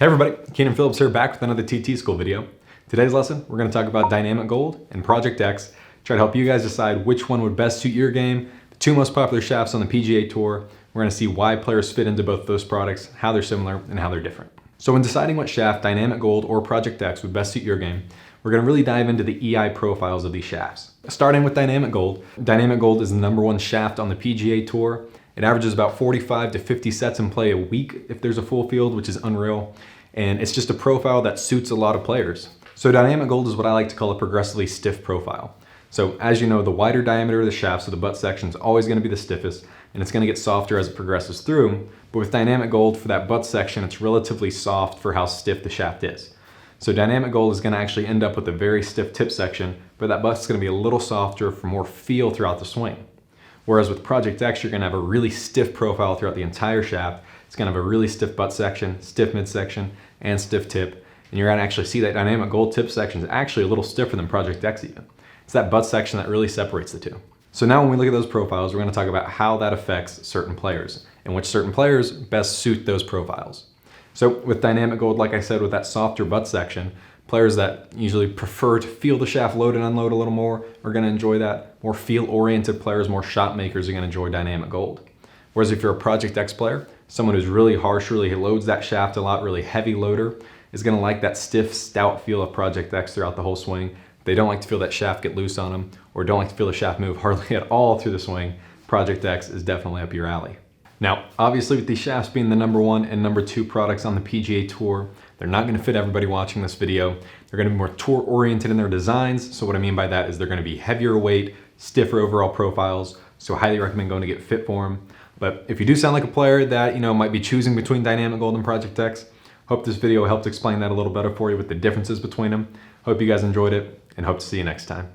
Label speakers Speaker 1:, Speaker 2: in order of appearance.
Speaker 1: Hey everybody, Keenan Phillips here, back with another TT School video. Today's lesson, we're going to talk about Dynamic Gold and Project X, try to help you guys decide which one would best suit your game, the two most popular shafts on the PGA Tour. We're going to see why players fit into both those products, how they're similar, and how they're different. So when deciding what shaft, Dynamic Gold or Project X, would best suit your game, we're going to really dive into the EI profiles of these shafts. Starting with Dynamic Gold is the #1 shaft on the PGA Tour. It averages about 45 to 50 sets in play a week if there's a full field, which is unreal. And it's just a profile that suits a lot of players. So Dynamic Gold is what I like to call a progressively stiff profile. So as you know, the wider diameter of the shaft, so the butt section, is always going to be the stiffest, and it's going to get softer as it progresses through. But with Dynamic Gold, for that butt section, it's relatively soft for how stiff the shaft is. So Dynamic Gold is going to actually end up with a very stiff tip section, but that butt's going to be a little softer for more feel throughout the swing. Whereas with Project X, you're going to have a really stiff profile throughout the entire shaft. It's going to have a really stiff butt section, stiff midsection, and stiff tip. And you're going to actually see that Dynamic Gold tip section is actually a little stiffer than Project X even. It's that butt section that really separates the two. So now when we look at those profiles, we're going to talk about how that affects certain players and which certain players best suit those profiles. So with Dynamic Gold, like I said, with that softer butt section, players that usually prefer to feel the shaft load and unload a little more are going to enjoy that. More feel-oriented players, more shot makers are going to enjoy Dynamic Gold. Whereas if you're a Project X player, someone who's really harsh, really loads that shaft a lot, really heavy loader, is going to like that stiff, stout feel of Project X throughout the whole swing. They don't like to feel that shaft get loose on them, or don't like to feel the shaft move hardly at all through the swing. Project X is definitely up your alley. Now, obviously with these shafts being the #1 and #2 products on the PGA Tour, they're not going to fit everybody watching this video. They're going to be more tour oriented in their designs. So what I mean by that is they're going to be heavier weight, stiffer overall profiles. So I highly recommend going to get fit for them. But if you do sound like a player that might be choosing between Dynamic Gold and Project X, hope this video helped explain that a little better for you with the differences between them. Hope you guys enjoyed it and hope to see you next time.